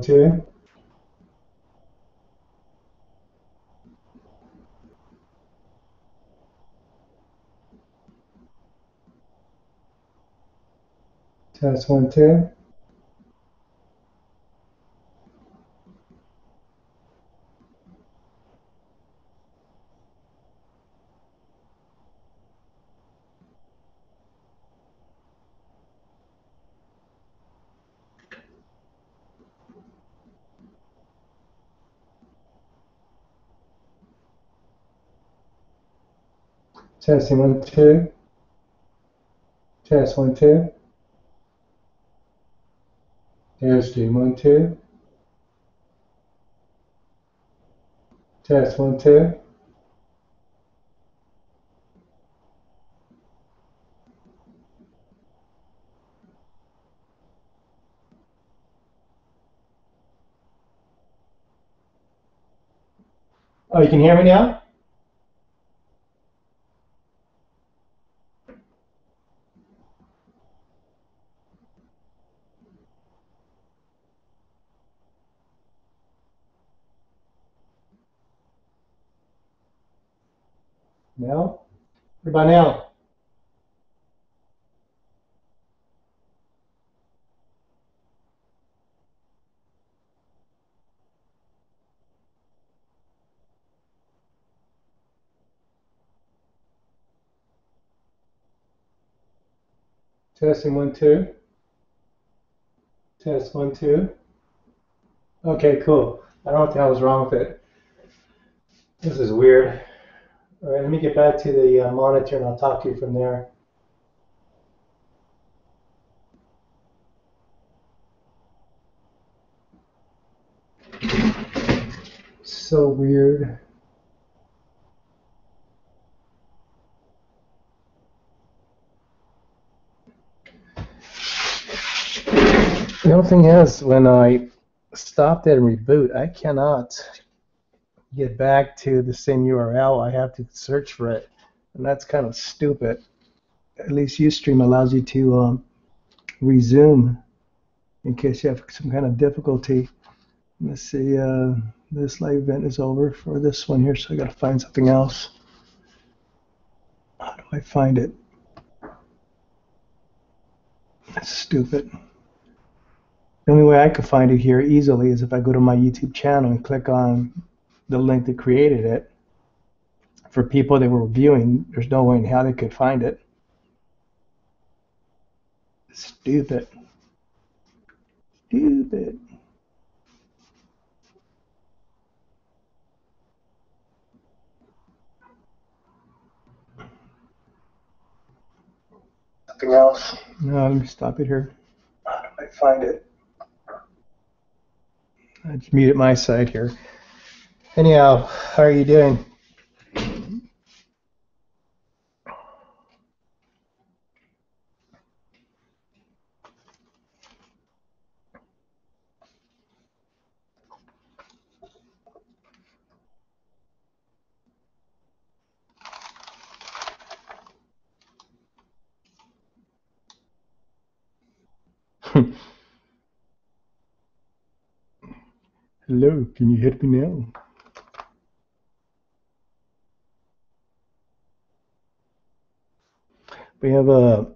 2. Test 1, 2. Testing 1, 2. Test 1, 2. Testing 1, 2. Test 1, 2. Oh, you can hear me now? No? What about now? Testing 1, 2. Test 1, 2. Okay, cool. I don't know what the hell was wrong with it. This is weird. All right, let me get back to the monitor and I'll talk to you from there. So weird. The only thing is, when I stop it and reboot, I cannot get back to the same URL. I have to search for it, and that's kind of stupid. At least Ustream allows you to resume in case you have some kind of difficulty. Let's see, this live event is over for this one here, so I got to find something else. How do I find it? That's stupid. The only way I could find it here easily is if I go to my YouTube channel and click on the link that created it. For people that were viewing, there's no way in how they could find it. Stupid. Stupid. Something else. No, let me stop it here. How do I find it? I just muted my side here. Anyhow, how are you doing? Hello, can you hear me now? We have a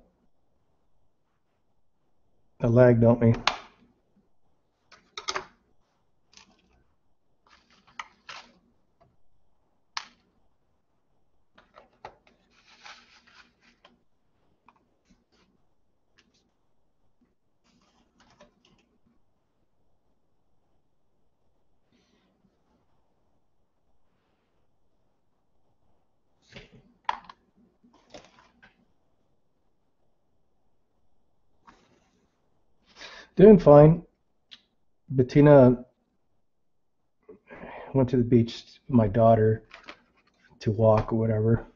lag, don't we? Doing fine. Bettina went to the beach with my daughter to walk or whatever.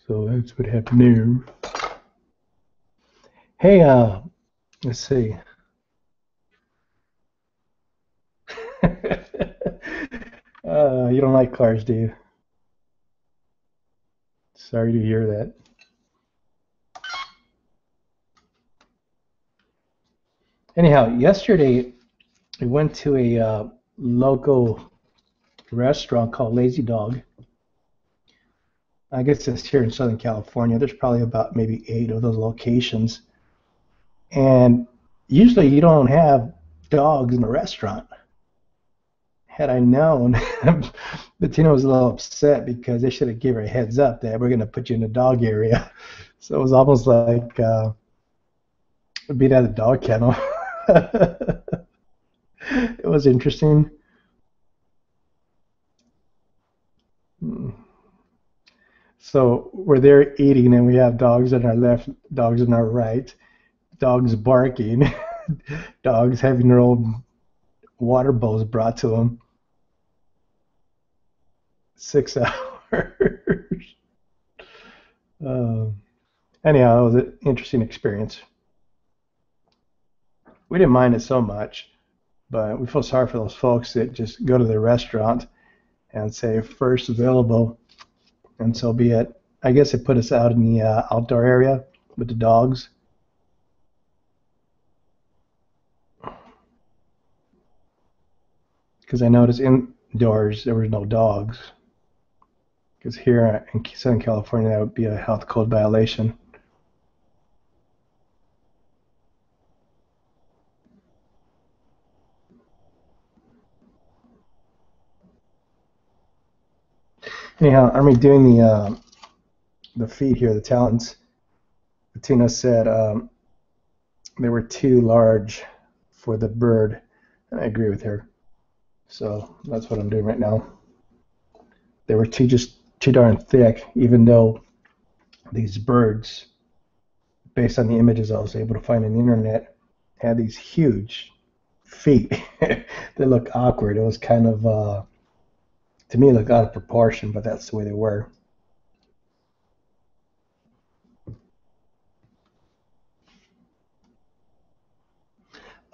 So that's what happened there. Hey, let's see. You don't like cars, do you? Sorry to hear that. Anyhow, yesterday we went to a local restaurant called Lazy Dog. I guess it's here in Southern California. There's probably about maybe 8 of those locations. And usually you don't have dogs in a restaurant. Had I known, Bettina was a little upset because they should have given her a heads up that we're going to put you in the dog area. So it was almost like being at a dog kennel. It was interesting. So we're there eating, and we have dogs on our left, dogs on our right, dogs barking, dogs having their own water bowls brought to them. 6 hours. um, Anyhow, it was an interesting experience. We didn't mind it so much, but we feel sorry for those folks that just go to the restaurant and say first available, and so be it. I guess they put us out in the outdoor area with the dogs because I noticed indoors there were no dogs. Because here in Southern California, that would be a health code violation. Anyhow, I'm redoing the feet here, the talons. Bettina said they were too large for the bird, and I agree with her. So that's what I'm doing right now. They were too darn thick, even though these birds, based on the images I was able to find on the internet, had these huge feet. They look awkward. It was kind of to me, it looked out of proportion, but that's the way they were.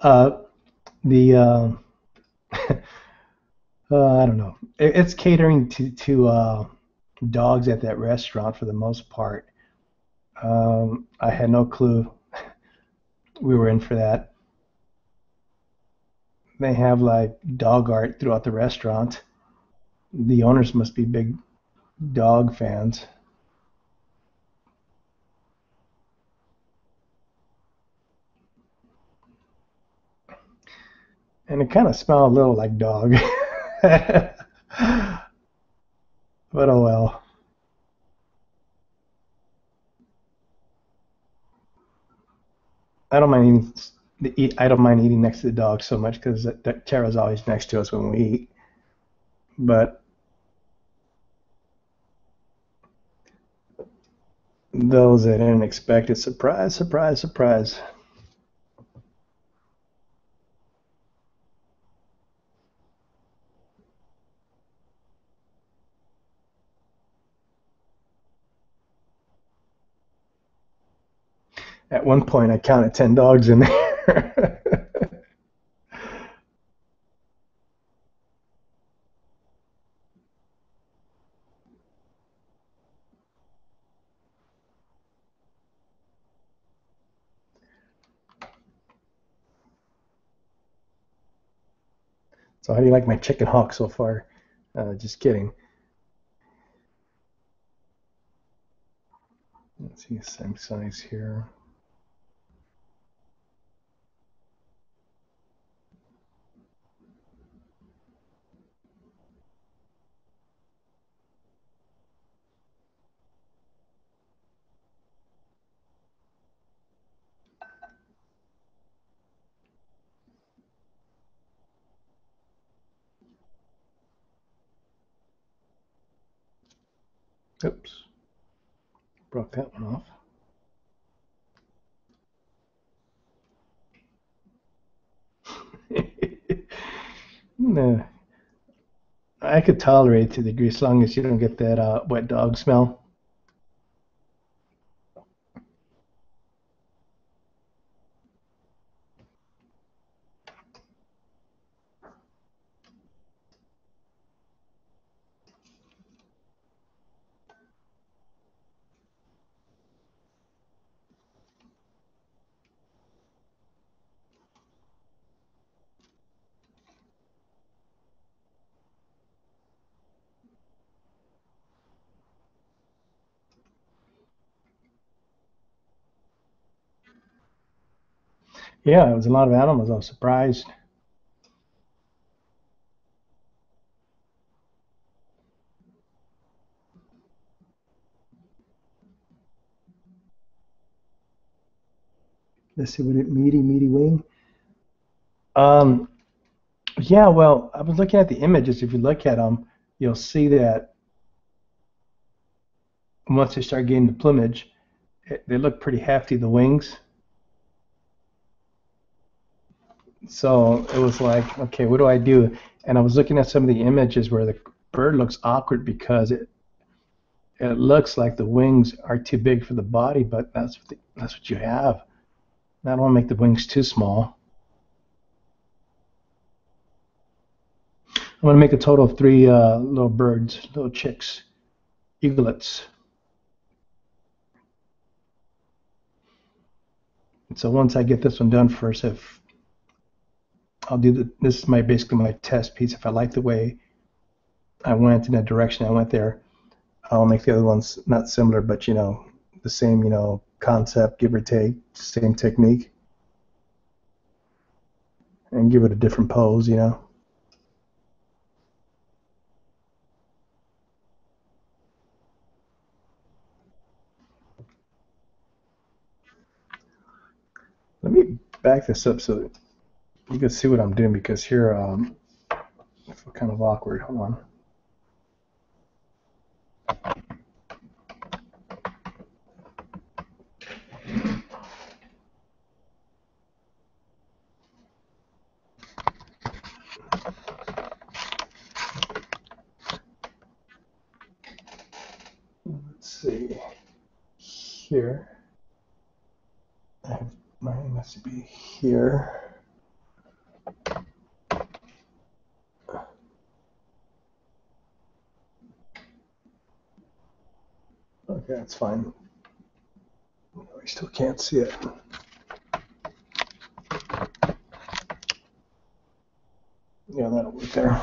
Uh, the I don't know. It's catering to dogs at that restaurant for the most part. I had no clue we were in for that. They have like dog art throughout the restaurant. The owners must be big dog fans, and it kind of smelled a little like dog. But oh well. I don't mind I don't mind eating next to the dog so much because Tara's always next to us when we eat. But those that didn't expect it, surprise, surprise, surprise. At one point, I counted 10 dogs in there. So, how do you like my chicken hawk so far? Just kidding. Let's see, same size here. Oops, broke that one off. No, I could tolerate it to the degree as long as you don't get that wet dog smell. Yeah, it was a lot of animals. I was surprised. Let's see what it meaty wing. Um, yeah, well, I was looking at the images. If you look at them, you'll see that once they start getting the plumage, they look pretty hefty, the wings. So it was like, okay, what do I do? And I was looking at some of the images where the bird looks awkward because it looks like the wings are too big for the body, but that's what you have. I don't want to make the wings too small. I'm going to make a total of three little birds, little chicks, eaglets. And so once I get this one done first, if I'll do this is my basically my test piece. If I like the way I went in that direction I went there, I'll make the other ones not similar, but the same, concept, give or take, same technique, and give it a different pose. Let me back this up so you can see what I'm doing because here I feel kind of awkward. Hold on. Let's see. Here, I have mine must be here. Okay, that's fine. I still can't see it. Yeah, that'll work there.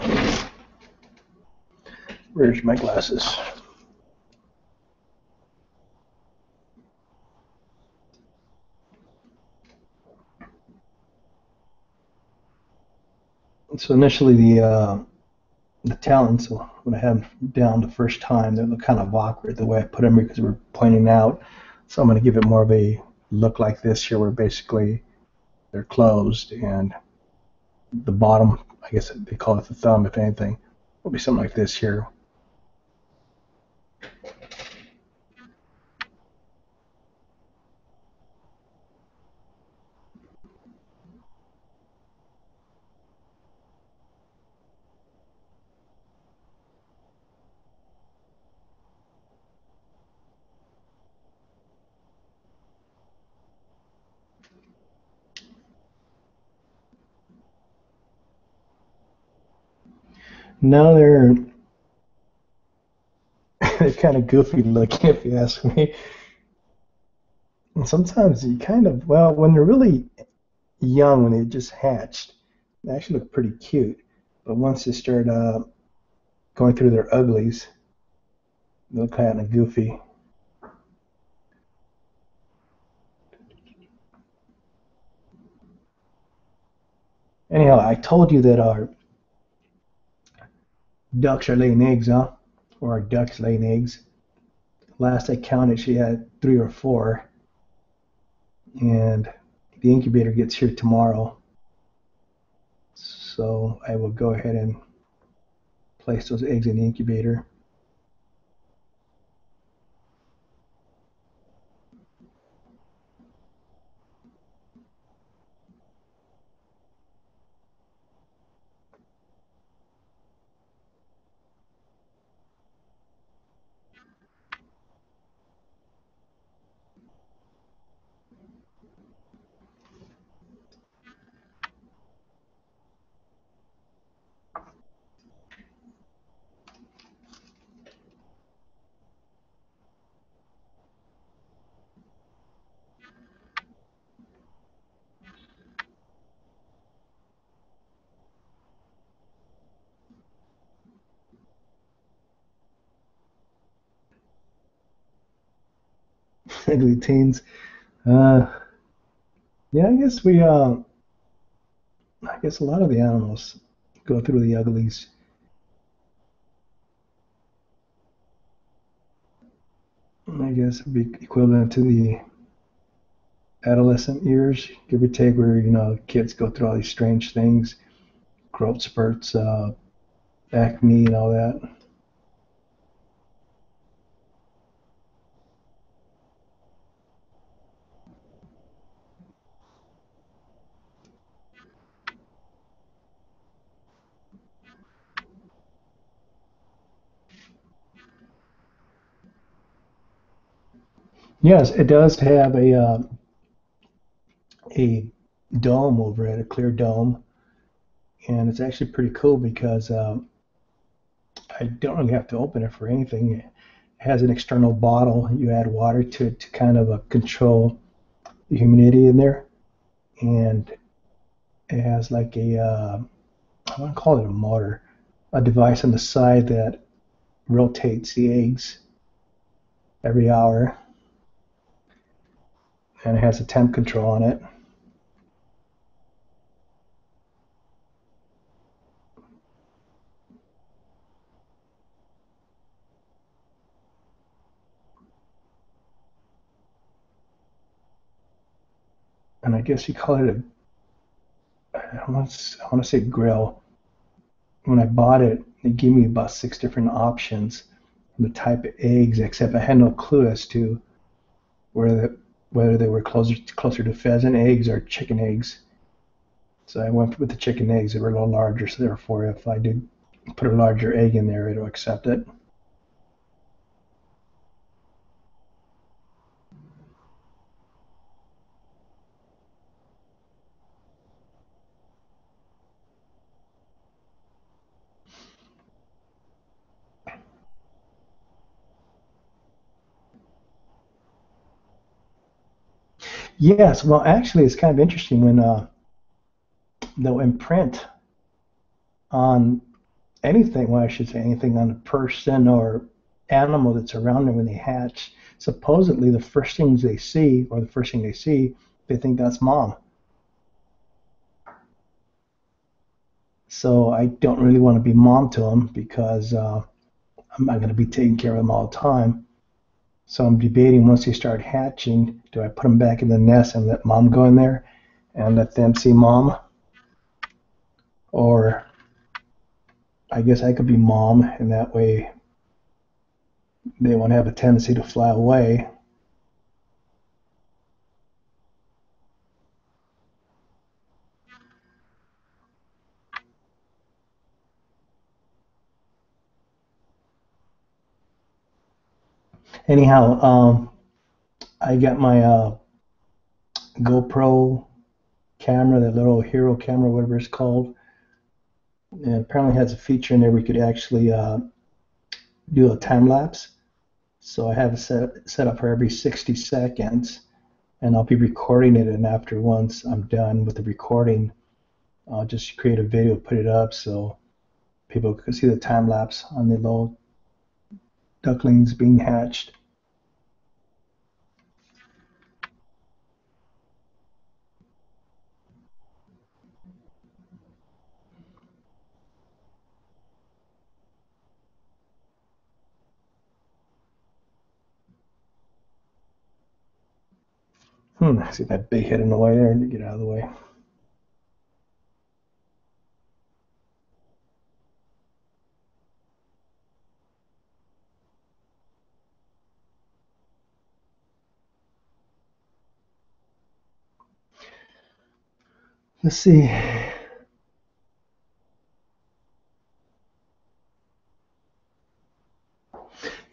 Where's my glasses? So initially the talons, so when I had them down the first time, they look kind of awkward the way I put them because we're pointing out. So I'm going to give it more of a look like this here, where basically they're closed and the bottom, I guess they call it the thumb, if anything, will be something like this here. No, they're kind of goofy looking, if you ask me. And sometimes you kind of, well, when they're really young, when they just hatched, they actually look pretty cute. But once they start going through their uglies, they look kind of goofy. Anyhow, I told you that our ducks are laying eggs, huh? Or our ducks laying eggs. Last I counted, she had three or four, and the incubator gets here tomorrow. So I will go ahead and place those eggs in the incubator. Ugly teens. Uh, Yeah, I guess a lot of the animals go through the uglies. I guess it'd be equivalent to the adolescent years, give or take, where kids go through all these strange things, growth spurts, acne, and all that. Yes, it does have a dome over it, a clear dome, and it's actually pretty cool because I don't really have to open it for anything. It has an external bottle. You add water to it to kind of control the humidity in there, and it has like I want to call it a motor, a device on the side that rotates the eggs every hour, and it has a temp control on it. And I guess you call it I want to say grill. When I bought it, they gave me about six different options on the type of eggs, except I had no clue as to whether they were closer to pheasant eggs or chicken eggs. So I went with the chicken eggs. They were a little larger, so therefore, if I did put a larger egg in there, it'll accept it. Yes, well, actually, it's kind of interesting when they'll imprint on anything, well, I should say anything on a person or animal that's around them when they hatch. Supposedly, the first things they see, or the first thing they see, they think that's mom. So I don't really want to be mom to them because I'm not going to be taking care of them all the time. So I'm debating once they start hatching, do I put them back in the nest and let mom go in there and let them see mom? Or I guess I could be mom, and that way they won't have a tendency to fly away. Anyhow, I got my GoPro camera, that little hero camera, whatever it's called, and apparently has a feature in there where you could actually do a time lapse. So I have it set up for every 60 seconds, and I'll be recording it. And after once I'm done with the recording, I'll just create a video, put it up so people can see the time lapse on the little ducklings being hatched. I see that big head in the way there, and get out of the way. Let's see.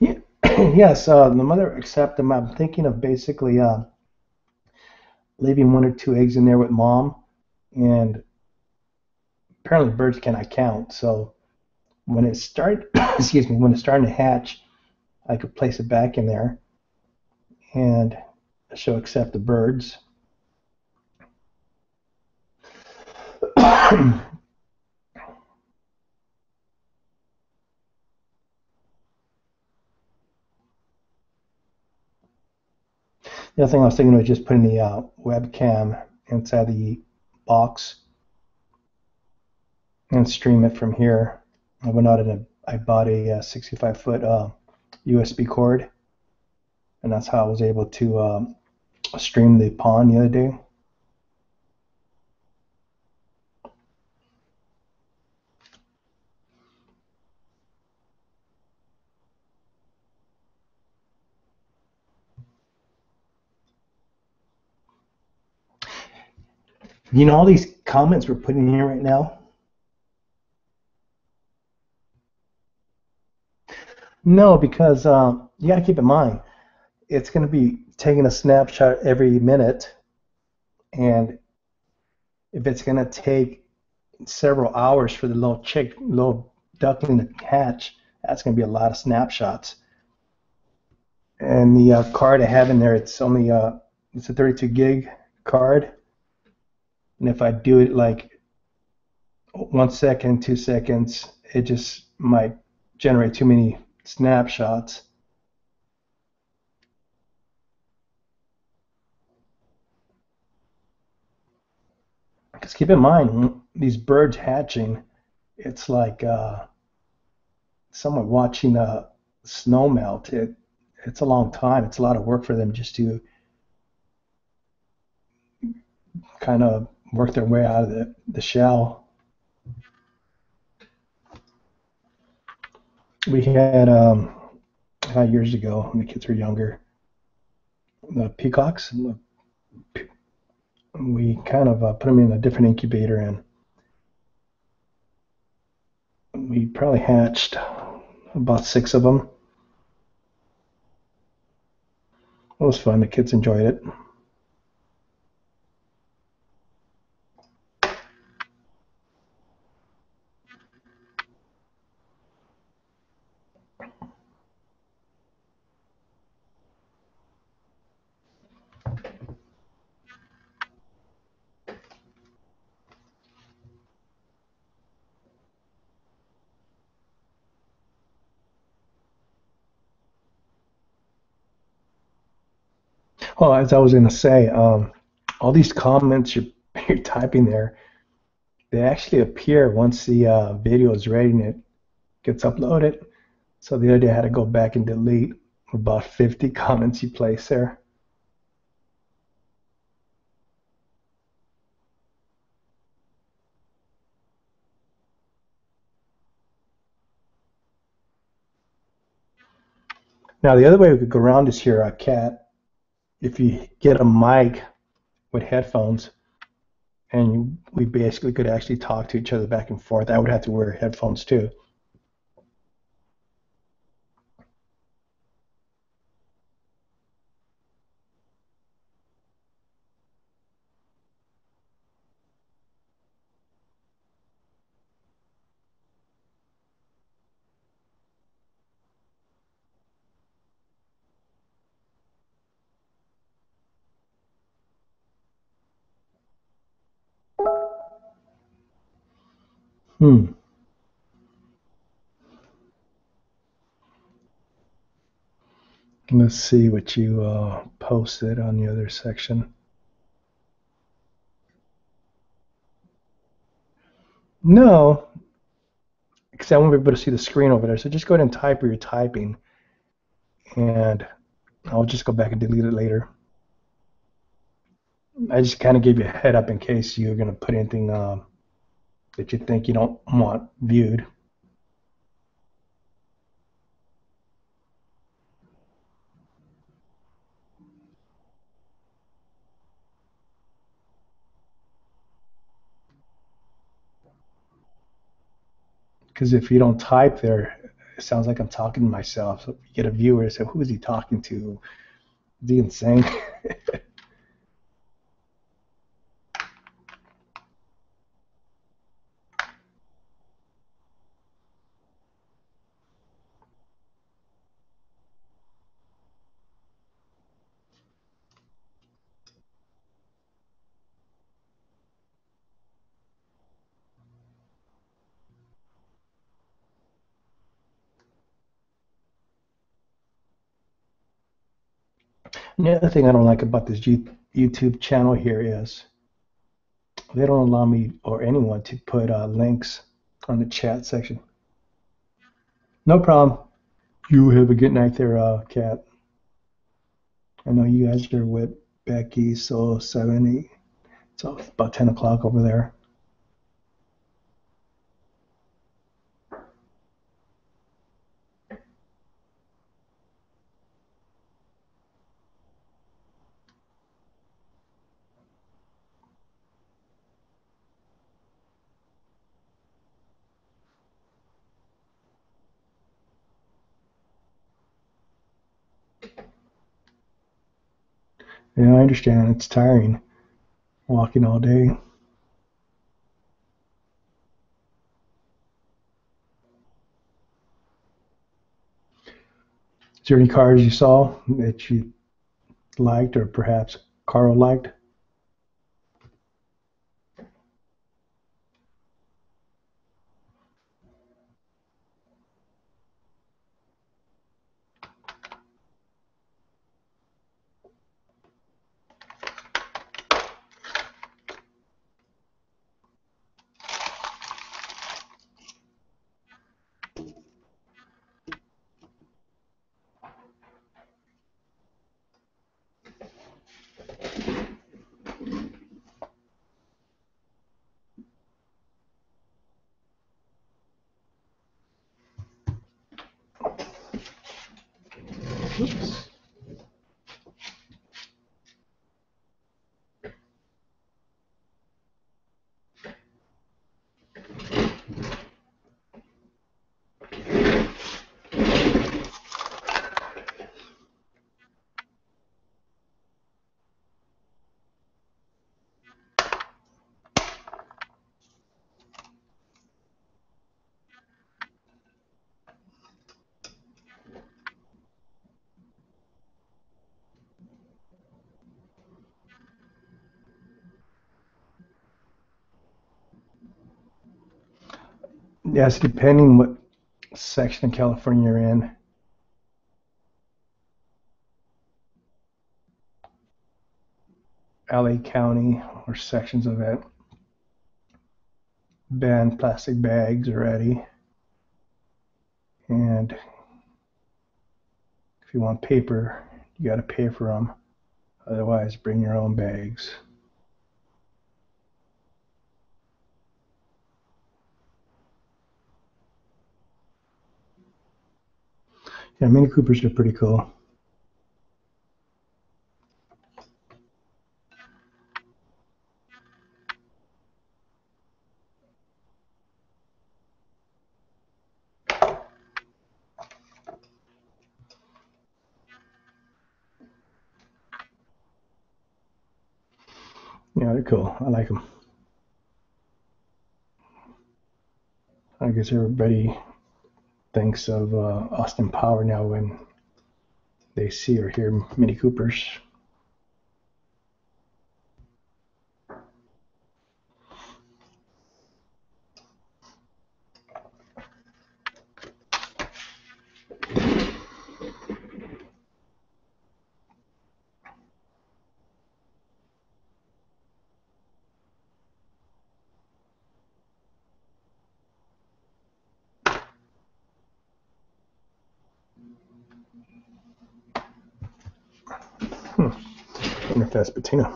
Yeah, yes, the mother accept them. I'm thinking of basically leaving one or two eggs in there with mom, and apparently birds cannot count. So when it start, excuse me, when it's starting to hatch, I could place it back in there, and she'll accept the birds. The other thing I was thinking was just putting the webcam inside the box and stream it from here. I went out and I bought a 65-foot USB cord, and that's how I was able to stream the pond the other day. You know all these comments we're putting here right now? No, because you got to keep in mind, it's going to be taking a snapshot every minute, and if it's going to take several hours for the little duckling to hatch, that's going to be a lot of snapshots. And the card I have in there, it's only it's a 32 gig card, and if I do it like 1 second, 2 seconds, it just might generate too many snapshots. Because keep in mind, these birds hatching, it's like someone watching snow melt. It's a long time. It's a lot of work for them just to kind of work their way out of the shell. We had years ago when the kids were younger, the peacocks. We kind of put them in a different incubator, and we probably hatched about 6 of them. It was fun. The kids enjoyed it. Oh, as I was going to say, all these comments you're typing there, they actually appear once the video is ready and it gets uploaded. So the other day I had to go back and delete about 50 comments you placed there. Now the other way we could go around is here, Cat. If you get a mic with headphones, and we basically could actually talk to each other back and forth. I would have to wear headphones too. Hmm. Let's see what you posted on the other section. No, because I won't be able to see the screen over there. So just go ahead and type where you're typing, and I'll just go back and delete it later. I just kind of gave you a head up in case you're going to put anything that you think you don't want viewed. Because if you don't type there, it sounds like I'm talking to myself. So if you get a viewer, say, who is he talking to? Is he insane? And the other thing I don't like about this YouTube channel here is They don't allow me or anyone to put links on the chat section. No problem. You have a good night there, Kat. I know you guys are with Becky, so 7, 8. It's about 10 o'clock over there. Yeah, I understand. It's tiring walking all day. Is there any cars you saw that you liked or perhaps Carl liked? Oops. Yes, depending what section of California you're in. LA County or sections of it ban plastic bags already. And if you want paper, you got to pay for them. Otherwise, bring your own bags. Yeah, Mini Coopers are pretty cool. Yeah, they're cool. I like them. I guess everybody thinks of Austin Power now when they see or hear Mini Coopers. I wonder if that's patina.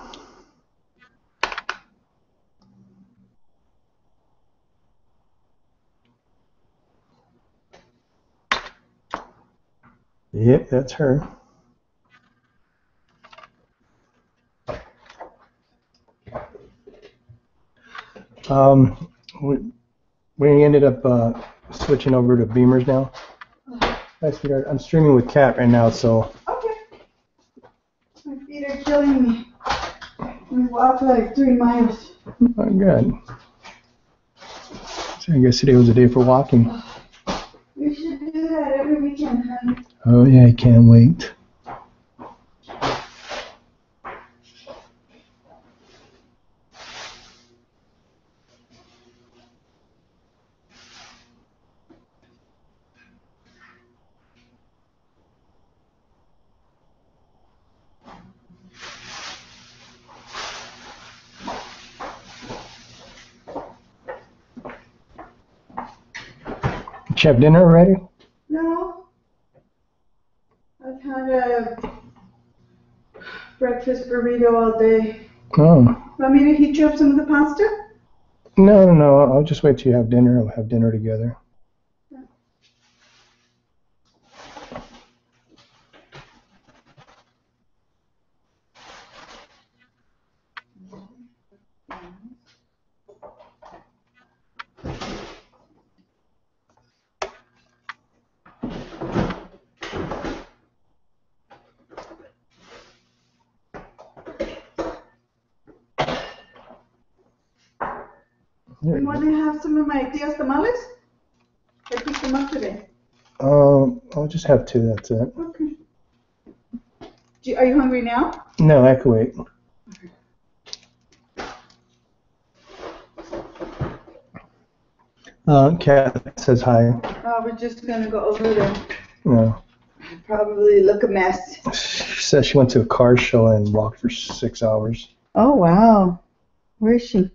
Yep, that's her. We ended up switching over to Beamers now. Hi, sweetheart. I'm streaming with Kat right now, so. Okay. My feet are killing me. We walked like 3 miles. Oh, good. So I guess today was a day for walking. We should do that every weekend, honey. Oh yeah, I can't wait. Did you have dinner already? No. I've had a breakfast burrito all day. Oh. Want me to heat you up some of the pasta? No. I'll just wait till you have dinner. We'll have dinner together. You want to have some of my tías tamales? I picked them up today. I'll just have 2. That's it. Okay. Are you hungry now? No, I can wait. Kat says hi. Oh, we're just gonna go over there. No. Probably look a mess. She says she went to a car show and walked for 6 hours. Oh wow. Where is she?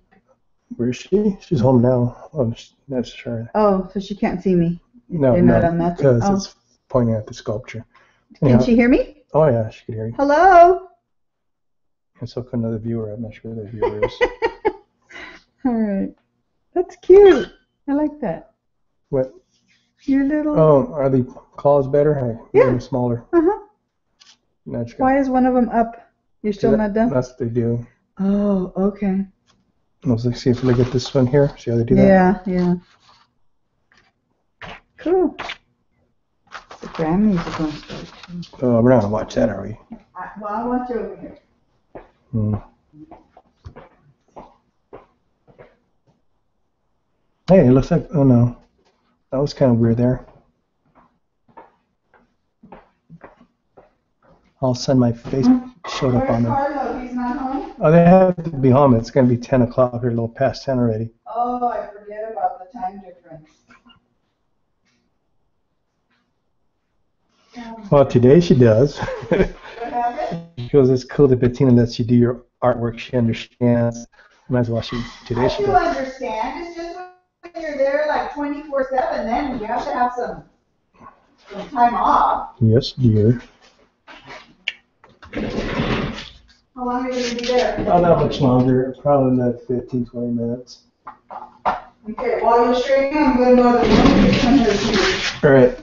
Where is she? She's home now. Oh, that's her. Oh, so she can't see me. No, because it's pointing at the sculpture. Anyhow, can she hear me? Oh yeah, she could hear you. Hello. And so could another viewer. I'm not sure who the viewer is. All right. That's cute. I like that. What? Your little. Oh, are the claws better? Yeah. They're smaller. Why is one of them up? You're still not done? That's what they do. Oh, okay. Let's see if we get this one here. See how they do that? Yeah. Cool. The Grammys are going to start too. Oh, we're not going to watch that, are we? Well, I want you over here. Hey, it looks like, oh no. That was kind of weird there. All of a sudden my face showed up on there. Carlo? He's not home? Oh, they have to be home. It's going to be 10 o'clock or a little past 10 already. Oh, I forget about the time difference. Well, today she does. What happened? She goes, it's cool that Bettina lets you do your artwork. She understands. Might as well today she I do does. understand. It's just when you're there like 24/7, then you have to have some time off. Yes, dear. How long are you going to be there? Not that much longer. Probably another 15, 20 minutes. Okay, while you're straightening, I'm going to go to the room and come here to you. All right.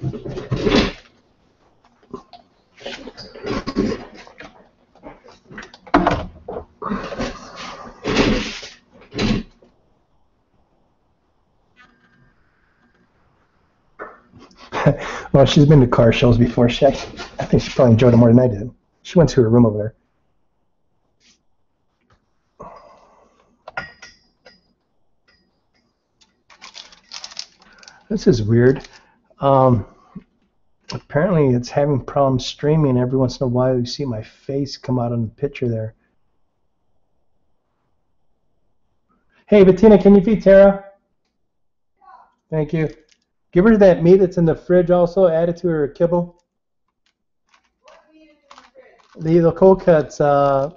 Well, she's been to car shows before. I think she probably enjoyed it more than I did. She went to her room over there. This is weird. Apparently it's having problems streaming. Every once in a while you see my face come out on the picture there. Hey, Bettina, can you feed Tara? Thank you. Give her that meat that's in the fridge also. Add it to her kibble. What meat is in the fridge? The cold cuts. Oh,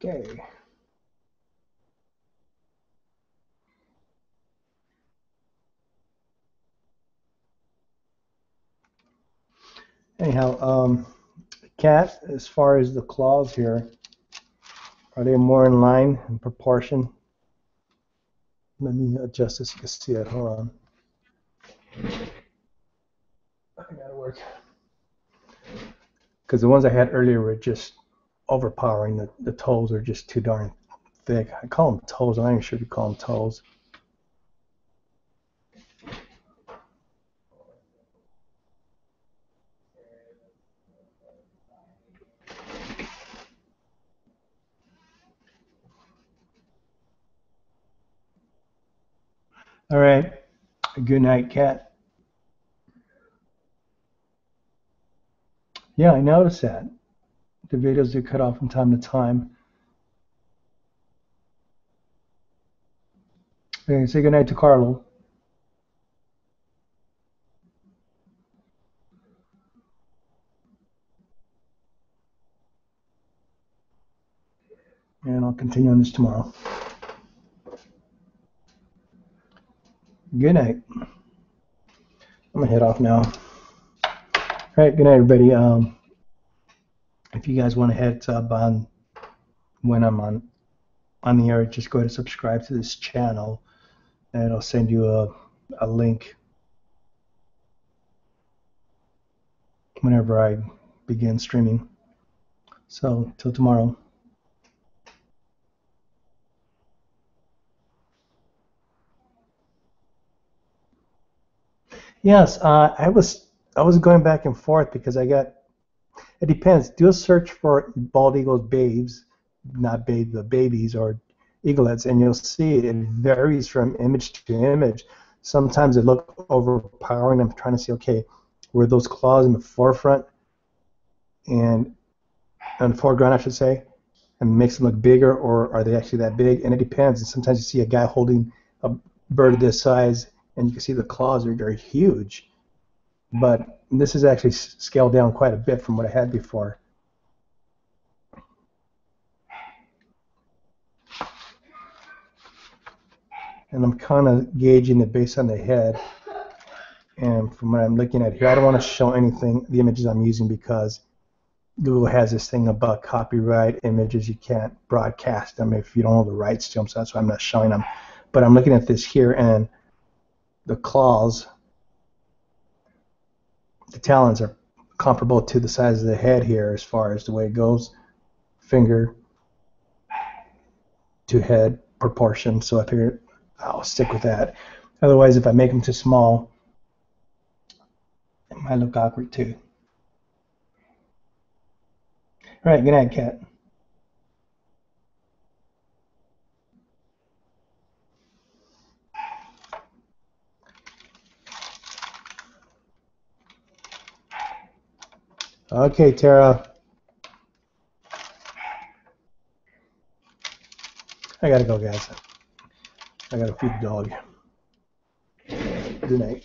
Okay. Anyhow, Cat, as far as the claws here, are they more in line in proportion? Let me adjust this so you can see it. Hold on. I think that'll work. Because the ones I had earlier were just overpowering. The toes are just too darn thick. I call them toes. I'm not even sure if you call them toes. All right. Good night, Cat. Yeah, I noticed that. The videos do cut off from time to time. Okay, say good night to Carlo. and I'll continue on this tomorrow. Good night. I'm gonna head off now. All right, good night, everybody. If you guys want to head up on when I'm on the air, just go ahead and subscribe to this channel, and it'll send you a link whenever I begin streaming. So till tomorrow. Yes, I was going back and forth because I got. It depends. Do a search for bald eagles babes, not babe the babies or eaglets, and you'll see it varies from image to image. Sometimes it looks overpowering. I'm trying to see, okay, were those claws in the forefront and on the foreground, I should say, and makes them look bigger, or are they actually that big? And it depends. And sometimes you see a guy holding a bird this size, and you can see the claws are very huge. But this is actually scaled down quite a bit from what I had before. And I'm kind of gauging it based on the head. And from what I'm looking at here, I don't want to show anything, the images I'm using, because Google has this thing about copyright images. You can't broadcast them if you don't know the rights to them, so that's why I'm not showing them. But I'm looking at this here, and the claws, the talons are comparable to the size of the head here as far as the way it goes, finger to head proportion. So up here, I'll stick with that. Otherwise, if I make them too small, it might look awkward too. All right, good night, Kat. Okay, Tara. I gotta go, guys. I gotta feed the dog. Good night.